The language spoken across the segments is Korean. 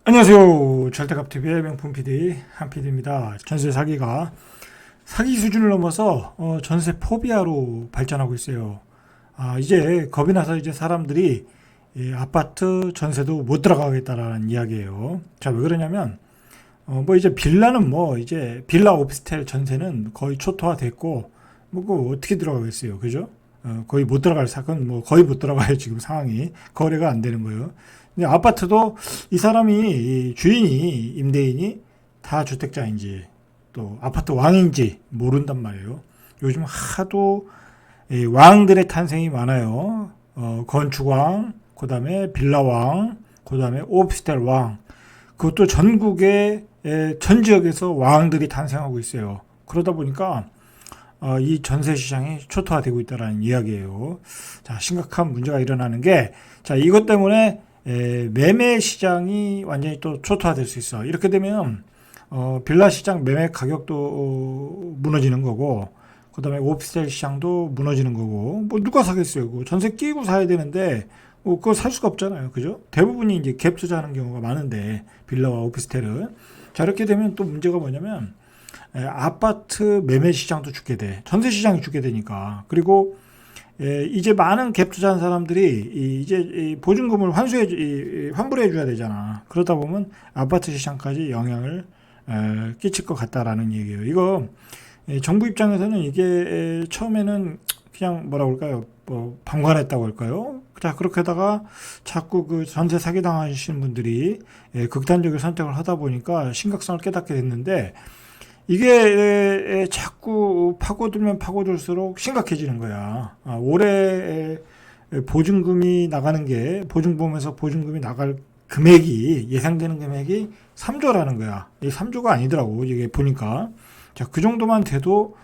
안녕하세요. 절대값TV의 명품 PD 한PD입니다. 전세 사기가 사기 수준을 넘어서 전세 포비아로 발전하고 있어요. 이제 겁이 나서 이제 사람들이 이 아파트 전세도 못 들어가겠다라는 이야기예요. 자, 왜 그러냐면 이제 빌라는 이제 빌라 오피스텔 전세는 거의 초토화됐고 그거 어떻게 들어가겠어요, 그죠? 거의 못 들어갈 사건 거의 못 들어가요. 지금 상황이 거래가 안 되는 거예요. 근데 아파트도 이 사람이 이 주인이 임대인이 다주택자인지 또 아파트 왕인지 모른단 말이에요. 요즘 하도 이 왕들의 탄생이 많아요. 건축왕, 그다음에 빌라왕, 그다음에 오피스텔 왕. 그것도 전국의 전 지역에서 왕들이 탄생하고 있어요. 그러다 보니까 이 전세 시장이 초토화되고 있다는 이야기예요. 자, 심각한 문제가 일어나는 게, 자, 이것 때문에 매매 시장이 완전히 또 초토화될 수 있어. 이렇게 되면 빌라 시장 매매 가격도 무너지는 거고, 그다음에 오피스텔 시장도 무너지는 거고, 누가 사겠어요? 전세 끼고 사야 되는데 그거 살 수가 없잖아요, 그죠? 대부분이 이제 갭 투자하는 경우가 많은데 빌라와 오피스텔은. 자, 이렇게 되면 또 문제가 뭐냐면 아파트 매매 시장도 죽게 돼. 전세 시장이 죽게 되니까. 그리고 이제 많은 갭 투자한 사람들이 이제 보증금을 환불해 줘야 되잖아. 그러다 보면 아파트 시장까지 영향을 끼칠 것 같다라는 얘기예요. 이거 정부 입장에서는 이게 처음에는 그냥 뭐라 그럴까요? 방관했다고 할까요? 자, 그렇게 하다가 자꾸 그 전세 사기 당하시는 분들이 극단적인 선택을 하다 보니까 심각성을 깨닫게 됐는데, 이게 자꾸 파고들면 파고들수록 심각해지는 거야. 올해 보증금이 나가는 게, 보증보험에서 보증금이 나갈 금액이, 예상되는 금액이 3조라는 거야. 이 3조가 아니더라고, 이게 보니까. 자, 그 정도만 돼도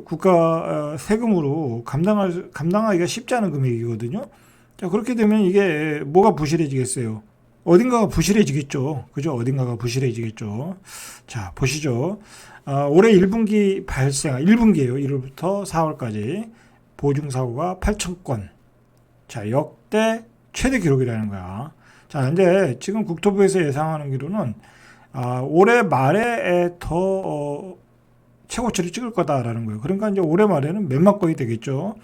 국가 세금으로 감당하기가 쉽지 않은 금액이거든요. 자, 그렇게 되면 이게 뭐가 부실해지겠어요? 어딘가가 부실해지겠죠. 그죠? 어딘가가 부실해지겠죠. 자, 보시죠. 올해 1분기 발생, 1분기예요. 1월부터 4월까지 보증사고가 8,000건. 자, 역대 최대 기록이라는 거야. 자, 근데 지금 국토부에서 예상하는 기로는 올해 말에 더 최고치를 찍을 거다라는 거예요. 그러니까 이제 올해 말에는 몇만 건이 되겠죠.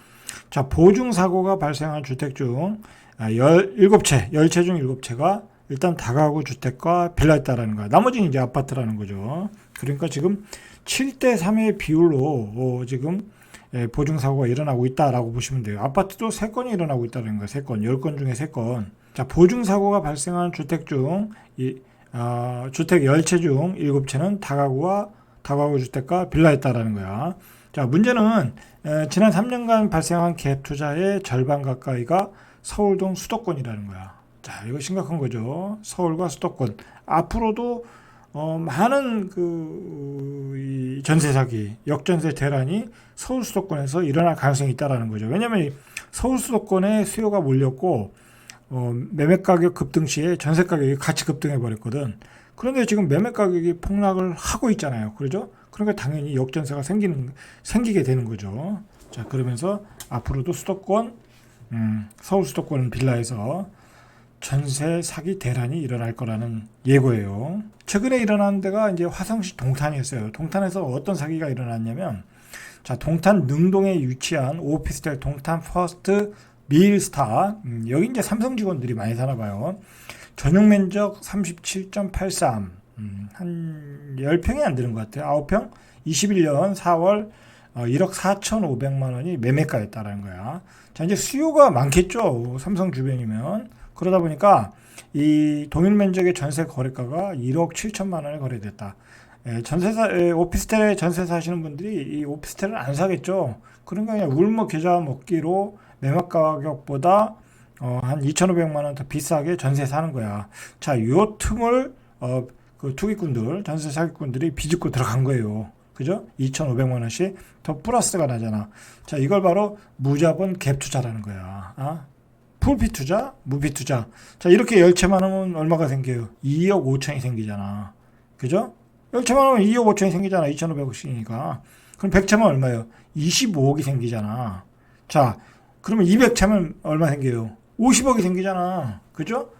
자, 보증사고가 발생한 주택 중 17채, 10채 중 7채가 일단 다가구 주택과 빌라에 있다라는 거야. 나머지는 이제 아파트라는 거죠. 그러니까 지금 7대 3의 비율로 지금 보증사고가 일어나고 있다라고 보시면 돼요. 아파트도 3건이 일어나고 있다는 거예요. 3건, 10건 중에 3건. 자, 보증사고가 발생한 주택 중 주택 10채 중 7채는 다가구 주택과 빌라에 있다라는 거야. 자, 문제는 지난 3년간 발생한 갭 투자의 절반 가까이가 서울동 수도권이라는 거야. 자, 이거 심각한 거죠. 서울과 수도권. 앞으로도 많은 이 전세 사기, 역전세 대란이 서울 수도권에서 일어날 가능성이 있다라는 거죠. 왜냐하면 서울 수도권에 수요가 몰렸고 매매 가격 급등 시에 전세 가격이 같이 급등해 버렸거든. 그런데 지금 매매 가격이 폭락을 하고 있잖아요. 그렇죠? 그러니까 당연히 역전세가 생기게 되는 거죠. 자, 그러면서 앞으로도 수도권, 서울 수도권 빌라에서 전세 사기 대란이 일어날 거라는 예고예요. 최근에 일어난 데가 이제 화성시 동탄이었어요. 동탄에서 어떤 사기가 일어났냐면, 자, 동탄 능동에 위치한 오피스텔 동탄 퍼스트 밀스타, 여기 이제 삼성 직원들이 많이 사나 봐요. 전용 면적 37.83, 한 10평이 안 되는 것 같아요. 9평, 21년 4월 1억 4,500만 원이 매매가였다라는 거야. 자, 이제 수요가 많겠죠. 삼성 주변이면. 그러다 보니까 이 동일 면적의 전세 거래가가 1억 7천만 원에 거래됐다. 오피스텔에 전세 사시는 분들이 이 오피스텔을 안 사겠죠. 그러니까 그냥 울며 겨자 먹기로 매매 가격보다 한 2,500만 원 더 비싸게 전세 사는 거야. 자, 요 틈을 그 투기꾼들, 전세 사기꾼들이 비집고 들어간 거예요. 그죠? 2,500만 원씩 더 플러스가 나잖아. 자, 이걸 바로 무자본 갭 투자라는 거야. 풀피 투자, 무피 투자. 자, 이렇게 10채만 하면 얼마가 생겨요? 2억 5천이 생기잖아. 그죠? 10채만 하면 2억 5천이 생기잖아. 2,500억씩이니까. 그럼 100채만 얼마예요? 25억이 생기잖아. 자, 그러면 200채면 얼마 생겨요? 50억이 생기잖아. 그죠?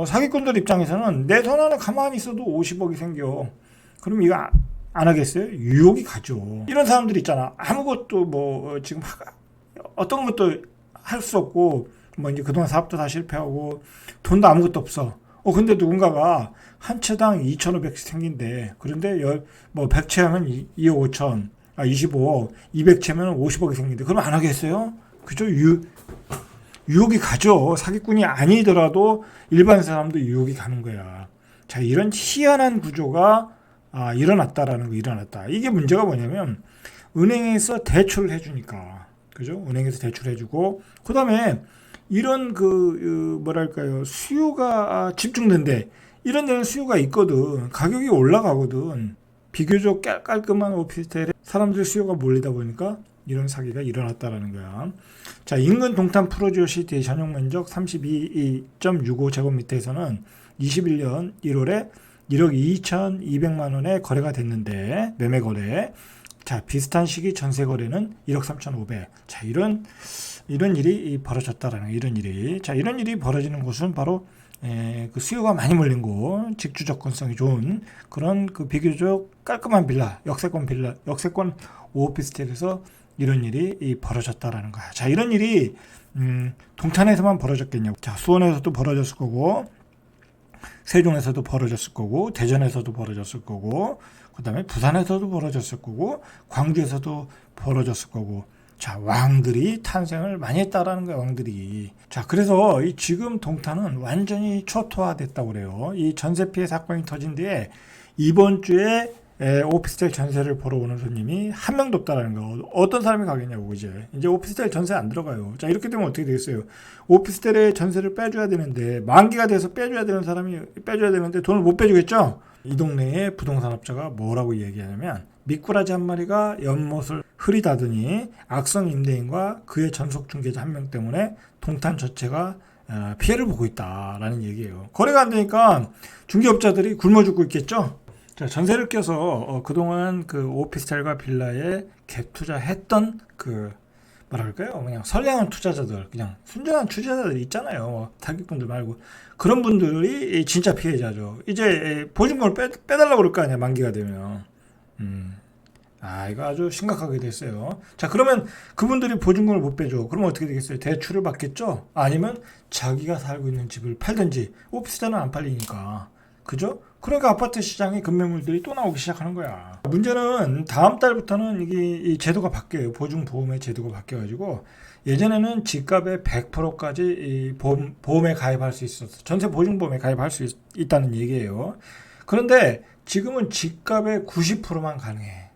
사기꾼들 입장에서는 내 손 안에 가만히 있어도 50억이 생겨. 그럼 이거 안 하겠어요? 유혹이 가죠. 이런 사람들 있잖아. 아무것도 뭐 지금 어떤 것도 할 수 없고 뭐 이제 그동안 사업도 다 실패하고 돈도 아무것도 없어. 근데 누군가가 한 채당 2,500씩 생긴대. 그런데 뭐 100채 하면 2억 5천, 25억, 200채면 50억이 생긴대. 그럼 안 하겠어요? 그죠? 유혹이 가죠. 사기꾼이 아니더라도 일반 사람도 유혹이 가는 거야. 자, 이런 희한한 구조가 일어났다라는 거, 일어났다. 이게 문제가 뭐냐면 은행에서 대출을 해주니까, 그죠? 은행에서 대출해주고, 그 다음에 이런 뭐랄까요, 수요가 집중된데 이런 데는 수요가 있거든. 가격이 올라가거든. 비교적 깔끔한 오피스텔에 사람들 수요가 몰리다 보니까 이런 사기가 일어났다라는 거야. 자, 인근 동탄 프로지오 시티 전용 면적 32.65제곱미터에서는 21년 1월에 1억 2,200만 원에 거래가 됐는데, 매매 거래. 자, 비슷한 시기 전세 거래는 1억 3,500. 자, 이런 일이 벌어졌다라는, 이런 일이. 자, 이런 일이 벌어지는 곳은 바로 그 수요가 많이 몰린 곳, 직주 접근성이 좋은 그런 비교적 깔끔한 역세권 오피스텔에서 이런 일이 벌어졌다라는 거야. 자, 이런 일이 동탄에서만 벌어졌겠냐고. 자, 수원에서도 벌어졌을 거고, 세종에서도 벌어졌을 거고, 대전에서도 벌어졌을 거고, 그 다음에 부산에서도 벌어졌을 거고, 광주에서도 벌어졌을 거고. 자, 왕들이 탄생을 많이 했다라는 거예요, 왕들이. 자, 그래서 지금 동탄은 완전히 초토화됐다고 그래요. 이 전세 피해 사건이 터진 뒤에 이번 주에 오피스텔 전세를 보러 오는 손님이 한 명도 없다라는 거. 어떤 사람이 가겠냐고, 이제 오피스텔 전세 안 들어가요. 자, 이렇게 되면 어떻게 되겠어요? 오피스텔에 전세를 빼줘야 되는데, 만기가 돼서 빼줘야 되는 사람이 빼줘야 되는데 돈을 못 빼주겠죠? 이 동네의 부동산업자가 뭐라고 얘기하냐면, 미꾸라지 한 마리가 연못을 흐리다더니 악성 임대인과 그의 전속 중개자 한 명 때문에 동탄 전체가 피해를 보고 있다라는 얘기예요. 거래가 안 되니까 중개업자들이 굶어 죽고 있겠죠. 자, 전세를 껴서 그동안 오피스텔과 빌라에 갭 투자했던 뭐랄까요? 그냥 선량한 투자자들, 그냥 순전한 투자자들 있잖아요. 사기꾼들 말고. 그런 분들이 진짜 피해자죠. 이제 보증금을 빼달라고 그럴 거 아니야, 만기가 되면. 이거 아주 심각하게 됐어요. 자, 그러면 그분들이 보증금을 못 빼줘. 그러면 어떻게 되겠어요? 대출을 받겠죠? 아니면 자기가 살고 있는 집을 팔든지. 오피스텔은 안 팔리니까. 그죠? 그러니까 아파트 시장에 급매물들이 또 나오기 시작하는 거야. 문제는 다음 달부터는 이 제도가 바뀌어요. 보증보험의 제도가 바뀌어가지고, 예전에는 집값의 100%까지 이 보험에 가입할 수 있었어. 전세 보증보험에 가입할 수 있다는 얘기예요. 그런데 지금은 집값의 90%만 가능해.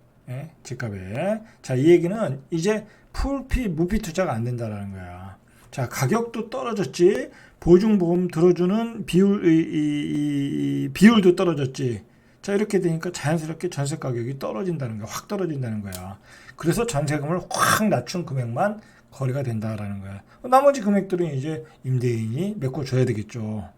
집값에. 자, 이 얘기는 이제 풀피, 무피 투자가 안 된다라는 거야. 자, 가격도 떨어졌지, 보증보험 들어주는 비율도 떨어졌지. 자, 이렇게 되니까 자연스럽게 전세 가격이 떨어진다는 거야. 확 떨어진다는 거야. 그래서 전세금을 확 낮춘 금액만 거래가 된다라는 거야. 나머지 금액들은 이제 임대인이 메꿔줘야 되겠죠.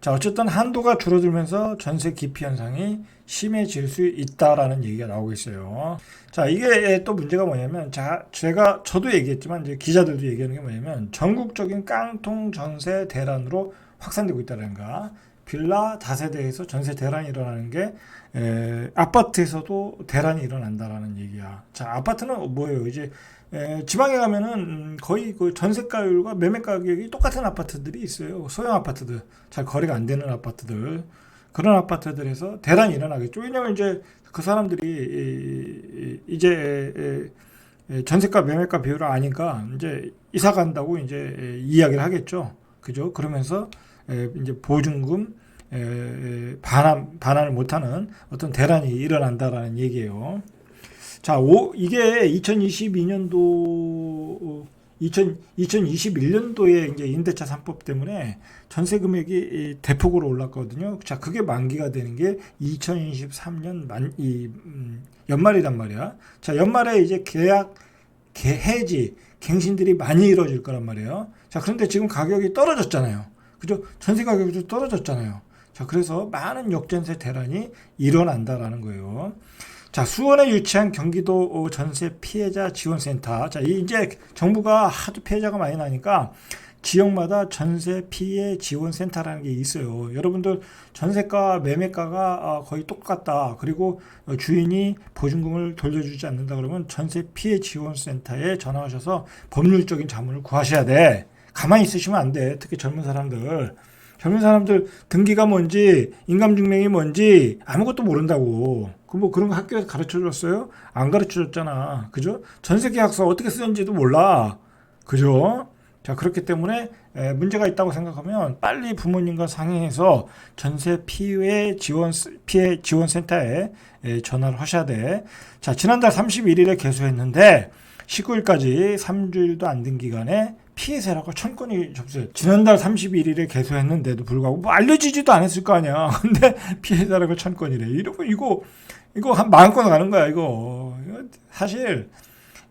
자, 어쨌든 한도가 줄어들면서 전세 기피 현상이 심해질 수 있다라는 얘기가 나오고 있어요. 자, 이게 또 문제가 뭐냐면, 저도 얘기했지만 이제 기자들도 얘기하는 게 뭐냐면, 전국적인 깡통 전세 대란으로 확산되고 있다는가. 빌라 다세대에서 전세 대란이 일어나는 게 아파트에서도 대란이 일어난다라는 얘기야. 자, 아파트는 뭐예요? 이제 지방에 가면은 거의 전세가율과 매매 가격이 똑같은 아파트들이 있어요. 소형 아파트들, 잘 거래가 안 되는 아파트들, 그런 아파트들에서 대란이 일어나겠죠. 왜냐하면 이제 그 사람들이 이제 전세가 매매가 비율을 아니까 이제 이사 간다고 이제 이야기를 하겠죠. 그죠? 그러면서 이제 보증금 반환을 못하는 어떤 대란이 일어난다라는 얘기예요. 자, 이게 2021년도에 이제 임대차 3법 때문에 전세 금액이 대폭으로 올랐거든요. 자, 그게 만기가 되는 게 2023년 연말이란 말이야. 자, 연말에 이제 해지, 갱신들이 많이 이루어질 거란 말이에요. 자, 그런데 지금 가격이 떨어졌잖아요. 그죠? 전세 가격도 떨어졌잖아요. 자, 그래서 많은 역전세 대란이 일어난다라는 거예요. 자, 수원에 위치한 경기도 전세 피해자 지원센터. 자, 이제 정부가 하도 피해자가 많이 나니까 지역마다 전세 피해 지원 센터라는 게 있어요. 여러분들 전세가 매매가가 거의 똑같다. 그리고 주인이 보증금을 돌려주지 않는다 그러면 전세 피해 지원 센터에 전화하셔서 법률적인 자문을 구하셔야 돼. 가만히 있으시면 안 돼. 특히 젊은 사람들. 젊은 사람들 등기가 뭔지 인감증명이 뭔지 아무것도 모른다고. 그 뭐 그런 거 학교에서 가르쳐 줬어요? 안 가르쳐 줬잖아. 그죠? 전세 계약서 어떻게 쓰는지도 몰라. 그죠? 자, 그렇기 때문에 문제가 있다고 생각하면 빨리 부모님과 상의해서 전세 피해 지원 센터에 전화를 하셔야 돼. 자, 지난달 31일에 개소했는데 19일까지 3주일도 안 된 기간에 피해세라고 1000건이 접수했어요. 지난달 31일에 개소했는데도 불구하고 뭐 알려지지도 않았을 거 아니야. 근데 피해세라고 1000건이래. 이러면 이거 한 10,000건 가는 거야, 이거. 사실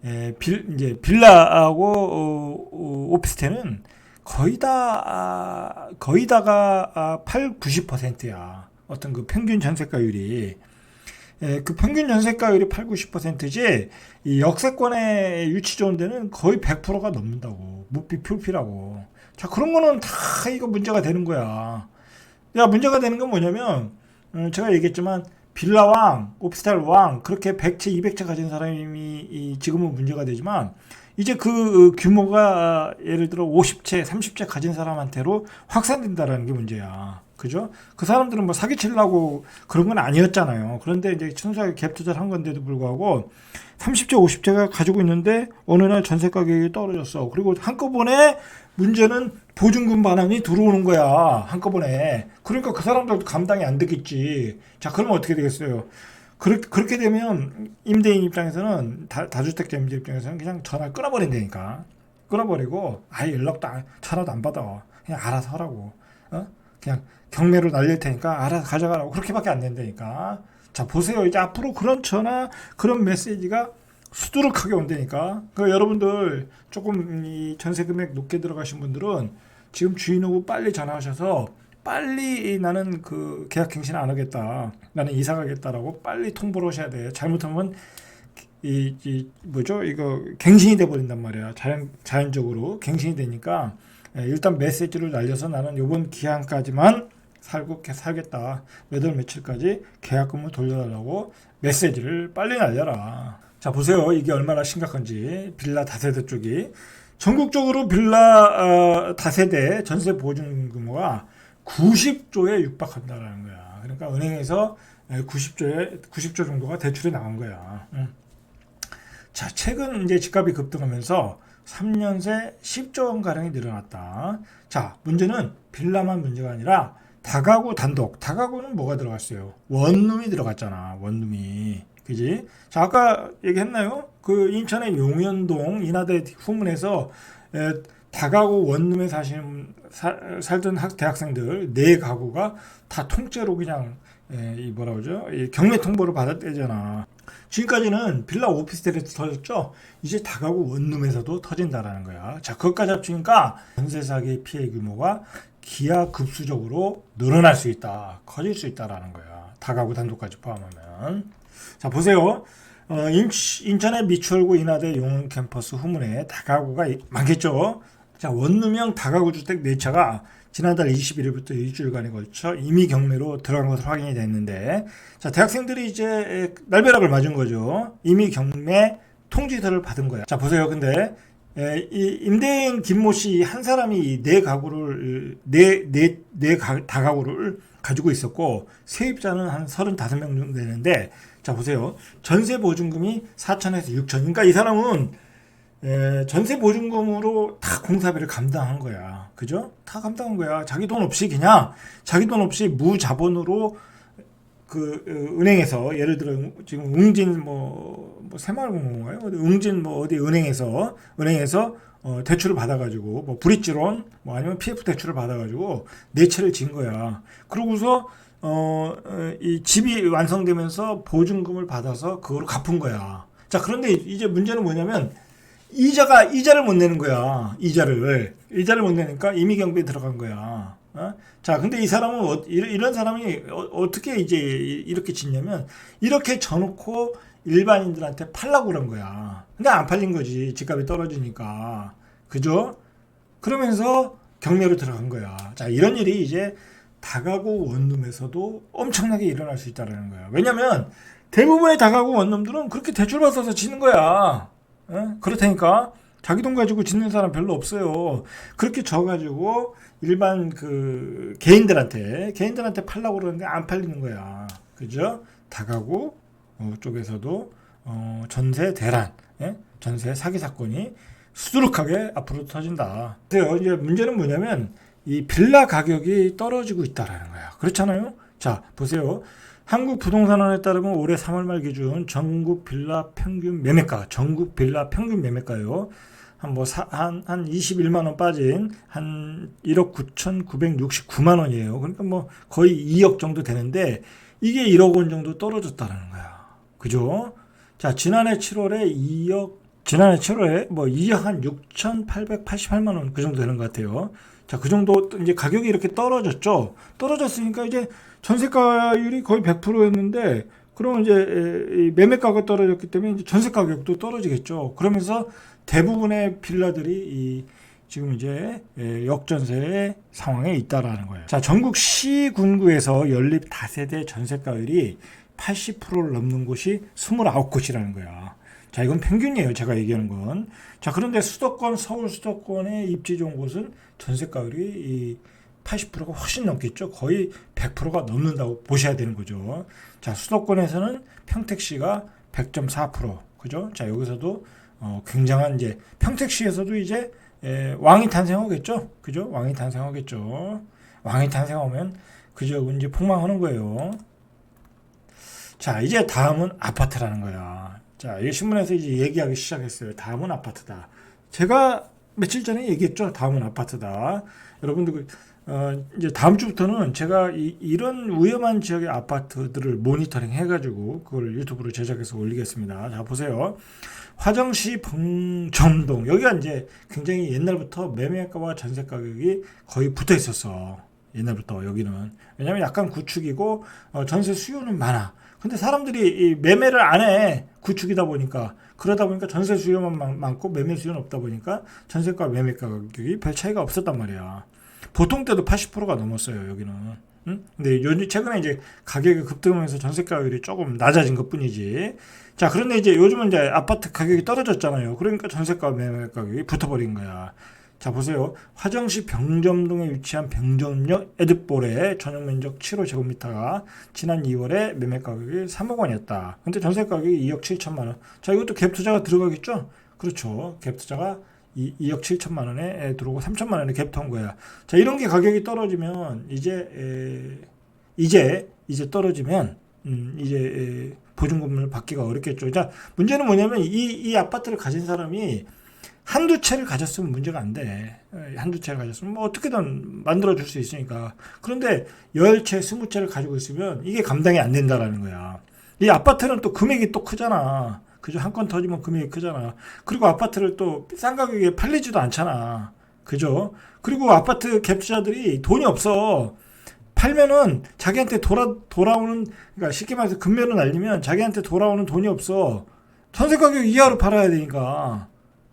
이제 빌라하고 오피스텔은 거의 다가 90%야. 어떤 그 평균 전세가율이. 그 평균 전세가율이 90%지, 이 역세권에 위치 좋은 데는 거의 100%가 넘는다고. 무비 표피라고. 자, 그런 거는 다 이거 문제가 되는 거야. 야, 문제가 되는 건 뭐냐면, 제가 얘기했지만, 빌라왕, 오피스텔 왕, 그렇게 100채, 200채 가진 사람이 지금은 문제가 되지만, 이제 그 규모가 예를 들어 50채, 30채 가진 사람한테로 확산된다라는 게 문제야. 그죠? 그 사람들은 뭐 사기치려고 그런 건 아니었잖아요. 그런데 이제 순수하게 갭 투자를 한 건데도 불구하고 30채, 50채가 가지고 있는데 어느 날 전세 가격이 떨어졌어. 그리고 한꺼번에 문제는 보증금 반환이 들어오는 거야. 한꺼번에. 그러니까 그 사람들도 감당이 안 되겠지. 자, 그러면 어떻게 되겠어요? 그렇게 되면 임대인 입장에서는 다주택자 임대 입장에서는 그냥 전화 끊어버린다니까. 끊어버리고 아예 전화도 안 받아. 그냥 알아서 하라고. 그냥 경매로 날릴 테니까 알아서 가져가라고. 그렇게밖에 안 된다니까. 자, 보세요. 이제 앞으로 그런 전화, 그런 메시지가 수두룩하게 온다니까. 그 여러분들 조금 이 전세 금액 높게 들어가신 분들은 지금 주인하고 빨리 전화하셔서 빨리 나는 그 계약 갱신 안 하겠다. 나는 이사 가겠다라고 빨리 통보를 하셔야 돼. 잘못하면 뭐죠? 이거 갱신이 돼 버린단 말이야. 자연적으로 갱신이 되니까 일단 메시지를 날려서 나는 요번 기한까지만 살겠다. 몇 월 며칠까지 계약금을 돌려달라고 메시지를 빨리 날려라. 자, 보세요. 이게 얼마나 심각한지. 빌라 다세대 쪽이. 전국적으로 빌라 다세대 전세 보증 규모가 90조에 육박한다라는 거야. 그러니까 은행에서 90조 정도가 대출이 나간 거야. 자, 최근 이제 집값이 급등하면서 3년 새 10조 원 가량이 늘어났다. 자, 문제는 빌라만 문제가 아니라 다가구 단독. 다가구는 뭐가 들어갔어요? 원룸이 들어갔잖아. 원룸이. 그지? 자, 아까 얘기했나요? 그 인천의 용현동 인하대 후문에서 다가구 원룸에 살던 대학생들 4가구가 다 통째로 그냥 이 뭐라 그러죠? 경매 통보를 받았대잖아. 지금까지는 빌라 오피스텔에서 터졌죠. 이제 다가구 원룸에서도 터진다라는 거야. 자, 그것까지 합치니까 전세 사기 피해 규모가 기하급수적으로 늘어날 수 있다. 커질 수 있다라는 거야. 다가구 단독까지 포함하면. 자, 보세요. 인천의 미추홀구 인하대 용원 캠퍼스 후문에 다가구가 많겠죠. 자, 원룸형 다가구 주택 4차가 지난달 21일부터 일주일간에 걸쳐 임의 경매로 들어간 것으로 확인이 됐는데, 자, 대학생들이 이제 날벼락을 맞은 거죠. 임의 경매 통지서를 받은 거야. 자, 보세요. 근데 이 임대인 김모 씨 한 사람이 다가구를 가지고 있었고, 세입자는 한 35명 정도 되는데, 자, 보세요. 전세 보증금이 4천에서 6천. 그러니까 이 사람은 전세 보증금으로 다 공사비를 감당한 거야. 그죠? 다 감당한 거야. 자기 돈 없이 무자본으로 그 은행에서 예를 들어 지금 응진 뭐 새마을금고인가요? 응진 뭐 어디 은행에서 대출을 받아가지고 뭐 브릿지론 뭐 아니면 PF 대출을 받아가지고 4채를 진 거야. 그러고서 이 집이 완성되면서 보증금을 받아서 그걸 갚은 거야. 자, 그런데 이제 문제는 뭐냐면 이자를 못 내는 거야. 이자를 못 내니까 임의경비에 들어간 거야. 자, 근데 이 사람은 이런 사람이 어떻게 이제 이렇게 짓냐면 이렇게 져놓고 일반인들한테 팔라고 그런 거야. 근데 안 팔린 거지. 집값이 떨어지니까. 그죠? 그러면서 경매로 들어간 거야. 자, 이런 일이 이제 다가구 원룸에서도 엄청나게 일어날 수 있다는 거야. 왜냐면 대부분의 다가구 원룸들은 그렇게 대출받아서 짓는 거야. 그렇다니까. 자기 돈 가지고 짓는 사람 별로 없어요. 그렇게 져가지고 일반 그 개인들한테 팔려고 그러는데 안 팔리는 거야. 그죠? 다가구 쪽에서도 전세 대란, 전세 사기 사건이 수두룩하게 앞으로 터진다. 그래서 이제 문제는 뭐냐면 이 빌라 가격이 떨어지고 있다라는 거야. 그렇잖아요. 자, 보세요. 한국부동산원에 따르면 올해 3월 말 기준 전국 빌라 평균 매매가요. 한 21만 원 빠진 한 1억 9,969만 원이에요. 그러니까 뭐 거의 2억 정도 되는데 이게 1억 원 정도 떨어졌다는 거야. 그죠? 자, 지난해 7월에 뭐 2억 한 6,888만 원 그 정도 되는 것 같아요. 자, 그 정도 이제 가격이 이렇게 떨어졌죠. 떨어졌으니까 이제 전세가율이 거의 100%였는데 그러면 이제 매매가가 떨어졌기 때문에 이제 전세 가격도 떨어지겠죠. 그러면서 대부분의 빌라들이 지금 이제 역전세 상황에 있다라는 거예요. 자, 전국 시군구에서 연립 다세대 전세가율이 80%를 넘는 곳이 29곳이라는 거야. 자, 이건 평균이에요. 제가 얘기하는 건. 자, 그런데 서울 수도권에 입지 좋은 곳은 전세가율이 80%가 훨씬 넘겠죠. 거의 100%가 넘는다고 보셔야 되는 거죠. 자, 수도권에서는 평택시가 100.4%. 그죠? 자, 여기서도 굉장한 이제 평택시에서도 이제 왕이 탄생하겠죠. 그죠? 왕이 탄생하겠죠. 왕이 탄생하면 그죠? 이제 폭망하는 거예요. 자, 이제 다음은 아파트라는 거야. 자, 이 신문에서 이제 얘기하기 시작했어요. 다음은 아파트다. 제가 며칠 전에 얘기했죠. 다음은 아파트다. 여러분들 이제 다음 주부터는 제가 이런 위험한 지역의 아파트들을 모니터링 해가지고 그걸 유튜브로 제작해서 올리겠습니다. 자, 보세요. 화정시 봉점동 여기가 이제 굉장히 옛날부터 매매가와 전세 가격이 거의 붙어 있었어. 옛날부터 여기는 왜냐면 약간 구축이고 전세 수요는 많아. 근데 사람들이 이 매매를 안 해. 구축이다 보니까. 그러다 보니까 전세 수요만 많고 매매 수요는 없다 보니까 전세가 매매가 가격이 별 차이가 없었단 말이야. 보통 때도 80%가 넘었어요, 여기는. 응? 근데 최근에 이제 가격이 급등하면서 전세가율이 조금 낮아진 것 뿐이지. 자, 그런데 이제 요즘은 이제 아파트 가격이 떨어졌잖아요. 그러니까 전세가 매매 가격이 붙어버린 거야. 자, 보세요. 화정시 병점동에 위치한 병점역 에드볼의 전용 면적 7호제곱미터가 지난 2월에 매매 가격이 3억 원이었다. 근데 전세 가격이 2억 7천만 원. 자, 이것도 갭 투자가 들어가겠죠? 그렇죠. 갭 투자가 2억 7천만 원에 들어오고 3천만 원에 갭 투한 거야. 자, 이런 게 가격이 떨어지면 이제 떨어지면 보증금을 받기가 어렵겠죠. 자, 문제는 뭐냐면 이 아파트를 가진 사람이 한두 채를 가졌으면 문제가 안 돼. 한두 채를 가졌으면 뭐 어떻게든 만들어줄 수 있으니까. 그런데 10채, 20채를 가지고 있으면 이게 감당이 안 된다라는 거야. 이 아파트는 또 금액이 또 크잖아. 그죠? 한 건 터지면 금액이 크잖아. 그리고 아파트를 또 싼 가격에 팔리지도 않잖아. 그죠? 그리고 아파트 갭투자들이 돈이 없어. 팔면은 자기한테 돌아오는, 그러니까 쉽게 말해서 금매로 날리면 자기한테 돌아오는 돈이 없어. 전세 가격 이하로 팔아야 되니까.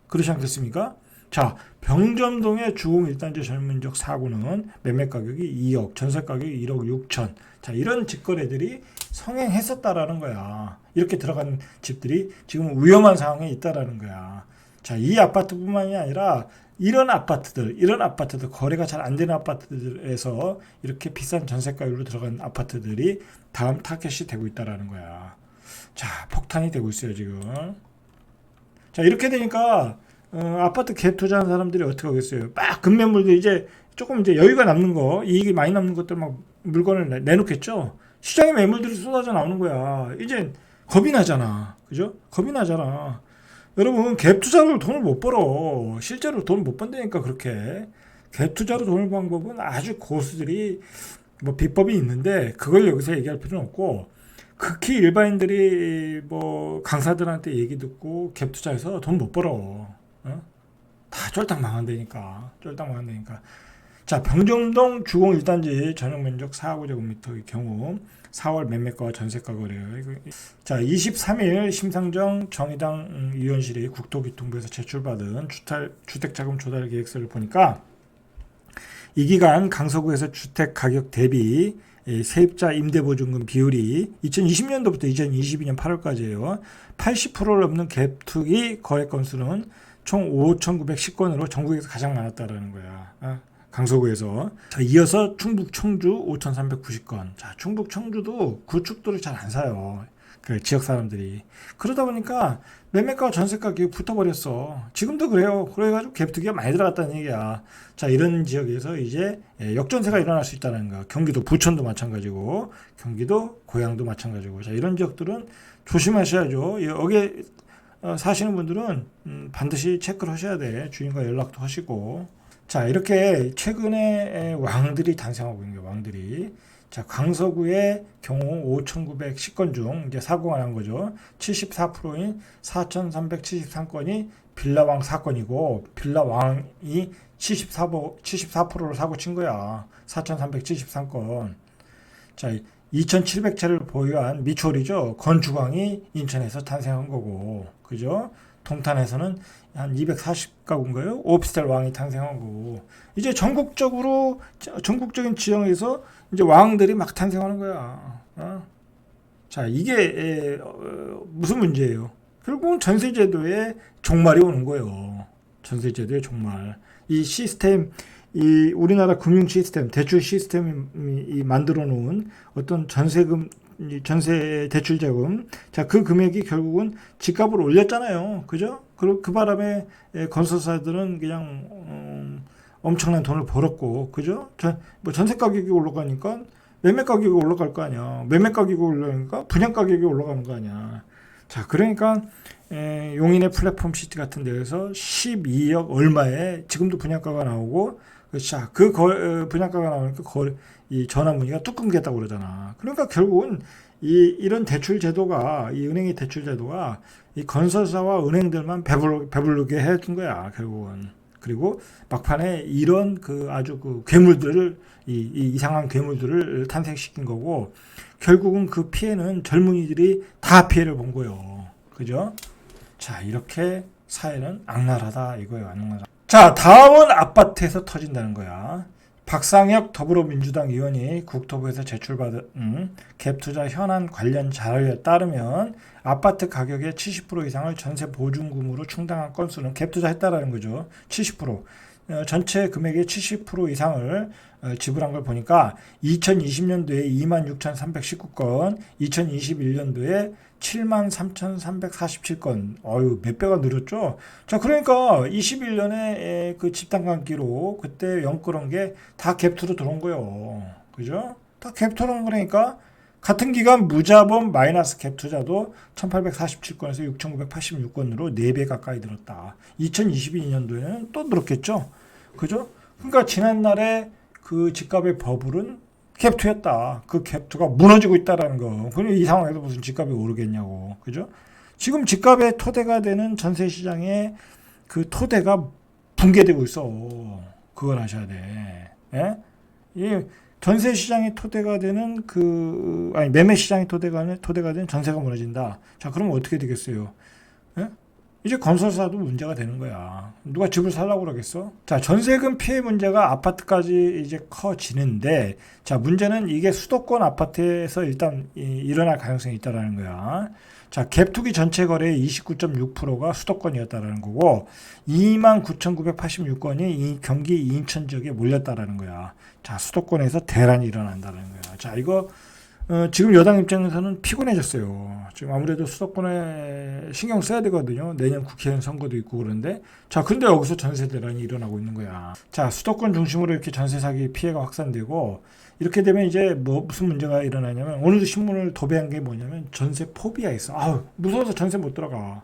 그렇지 않겠습니까? 자, 병점동의 주공 1단지 전면적 4구는 매매 가격이 2억, 전세 가격이 1억 6천. 자, 이런 집거래들이 성행했었다라는 거야. 이렇게 들어간 집들이 지금 위험한 상황에 있다라는 거야. 자, 이 아파트뿐만이 아니라 이런 아파트들 거래가 잘 안 되는 아파트들에서 이렇게 비싼 전세가율로 들어간 아파트들이 다음 타겟이 되고 있다라는 거야. 자, 폭탄이 되고 있어요, 지금. 자, 이렇게 되니까 아파트 갭 투자하는 사람들이 어떻게 하겠어요? 막 급매물들 이제 조금 이제 여유가 남는 거, 이익이 많이 남는 것들 막 물건을 내놓겠죠. 시장에 매물들이 쏟아져 나오는 거야. 이제 겁이 나잖아, 그죠? 겁이 나잖아. 여러분, 갭 투자로 돈을 못 벌어. 실제로 돈을 못 번다니까 그렇게. 갭 투자로 돈을 버는 방법은 아주 고수들이 뭐 비법이 있는데 그걸 여기서 얘기할 필요는 없고. 극히 일반인들이 뭐 강사들한테 얘기 듣고 갭 투자해서 돈 못 벌어. 다 쫄딱 망한다니까. 자, 병정동 주공 1단지 전용 면적 4제곱미터의 경우 4월 매매가와 전세가 거래요. 자, 23일 심상정 정의당 위원실이 국토교통부에서 제출받은 주택자금 조달 계획서를 보니까 이 기간 강서구에서 주택 가격 대비 세입자 임대보증금 비율이 2020년도부터 2022년 8월까지예요. 80%를 넘는 갭투기 거래 건수는 총 5,910건으로 전국에서 가장 많았다라는 거야. 강서구에서. 자, 이어서 충북 청주 5,390건. 자, 충북 청주도 구축도를 잘 안 사요. 그 지역 사람들이. 그러다 보니까 매매가 전세가 가격이 붙어버렸어. 지금도 그래요. 그래가지고 갭투기가 많이 들어갔다는 얘기야. 자, 이런 지역에서 이제 역전세가 일어날 수 있다는 거. 경기도 부천도 마찬가지고, 경기도 고양도 마찬가지고. 자, 이런 지역들은 조심하셔야죠. 여기에 사시는 분들은 반드시 체크를 하셔야 돼. 주인과 연락도 하시고. 자, 이렇게 최근에 왕들이 탄생하고 있는 거예요. 왕들이. 자, 강서구의 경우 5,910건 중 이제 사고가 난 거죠. 74%인 4,373건이 빌라왕 사건이고, 빌라왕이 74%로 사고 친 거야. 4,373건. 자, 2,700채를 보유한 미추홀이죠. 건축왕이 인천에서 탄생한 거고, 그죠? 동탄에서는 한 240가구인가요? 오피스텔 왕이 탄생한 거고, 이제 전국적인 지형에서 이제 왕들이 막 탄생하는 거야. 자, 이게 무슨 문제예요? 결국은 전세제도의 종말이 오는 거예요. 전세제도의 종말. 이 시스템, 이 우리나라 금융 시스템, 대출 시스템이 만들어 놓은 어떤 전세 대출 자금, 자, 그 금액이 결국은 집값을 올렸잖아요. 그죠? 그 바람에 건설사들은 그냥 엄청난 돈을 벌었고, 그죠? 전세 가격이 올라가니까 매매 가격이 올라갈 거 아니야. 매매 가격이 올라가니까 분양 가격이 올라가는 거 아니야. 자, 그러니까 용인의 플랫폼 시티 같은 데에서 12억 얼마에 지금도 분양가가 나오고, 자, 분양가가 나오니까 이 전화 문의가 뚝 끊겼다고 그러잖아. 그러니까 결국은 이런 대출 제도가, 이 은행의 대출 제도가 이 건설사와 은행들만 배부르게 해준 거야, 결국은. 그리고 막판에 이런 아주 괴물들을, 이상한 괴물들을 탄생시킨 거고, 결국은 그 피해는 젊은이들이 다 피해를 본 거예요. 그죠? 자, 이렇게 사회는 악랄하다 이거예요. 악랄하다. 자, 다음은 아파트에서 터진다는 거야. 박상혁 더불어민주당 의원이 국토부에서 제출받은 갭투자 현안 관련 자료에 따르면 아파트 가격의 70% 이상을 전세 보증금으로 충당한 건수는 갭투자했다라는 거죠. 70%. 전체 금액의 70% 이상을 지불한 걸 보니까 2020년도에 26,319건, 2021년도에 73,347건. 몇 배가 늘었죠? 자, 그러니까 21년에 그 집단감기로 그때 연끌은 게 다 갭투로 들어온 거예요. 그죠? 다 갭투로 들어온 거니까 같은 기간 무자본 마이너스 갭 투자도 1847건에서 6986건으로 4배 가까이 늘었다. 2022년도에는 또 늘었겠죠? 그죠? 그러니까 지난날에 그 집값의 버블은 갭투였다. 그 갭투가 무너지고 있다라는 거. 그럼 이 상황에서 무슨 집값이 오르겠냐고. 그죠? 지금 집값의 토대가 되는 전세 시장에 그 토대가 붕괴되고 있어. 그걸 아셔야 돼. 예? 이 전세 시장의 토대가 되는 매매 시장의 토대가 되는 전세가 무너진다. 자, 그러면 어떻게 되겠어요? 예? 이제 건설사도 문제가 되는 거야. 누가 집을 살라고 그러겠어? 자, 전세금 피해 문제가 아파트까지 이제 커지는데, 자, 문제는 이게 수도권 아파트에서 일단 일어날 가능성이 있다라는 거야. 자, 갭투기 전체 거래의 29.6%가 수도권이었다라는 거고, 29,986건이 이 경기 인천 지역에 몰렸다라는 거야. 자, 수도권에서 대란이 일어난다는 거야. 자, 이거 지금 여당 입장에서는 피곤해졌어요. 지금 아무래도 수도권에 신경 써야 되거든요. 내년 국회의원 선거도 있고 그런데. 자, 근데 여기서 전세 대란이 일어나고 있는 거야. 자, 수도권 중심으로 이렇게 전세 사기 피해가 확산되고, 이렇게 되면 이제 무슨 문제가 일어나냐면, 오늘도 신문을 도배한 게 뭐냐면 전세 포비아 있어. 무서워서 전세 못 들어가.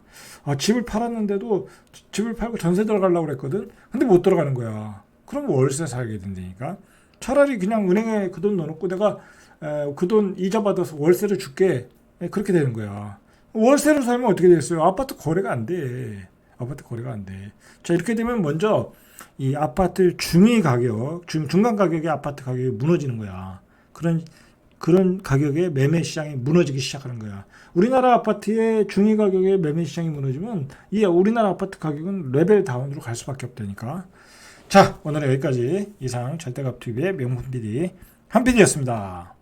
집을 팔았는데도 집을 팔고 전세 들어가려고 그랬거든. 근데 못 들어가는 거야. 그럼 월세 살게 된다니까. 차라리 그냥 은행에 그 돈 넣어놓고 내가 그 돈 이자 받아서 월세를 줄게. 그렇게 되는 거야. 월세로 살면 어떻게 됐어요? 아파트 거래가 안 돼. 아파트 거래가 안 돼. 자, 이렇게 되면 먼저 이 아파트 중위 가격, 중간 가격의 아파트 가격이 무너지는 거야. 그런 가격의 매매 시장이 무너지기 시작하는 거야. 우리나라 아파트의 중위 가격의 매매 시장이 무너지면 이 우리나라 아파트 가격은 레벨 다운으로 갈 수밖에 없다니까. 자, 오늘은 여기까지. 이상 절대값TV의 명품 PD 한 PD였습니다.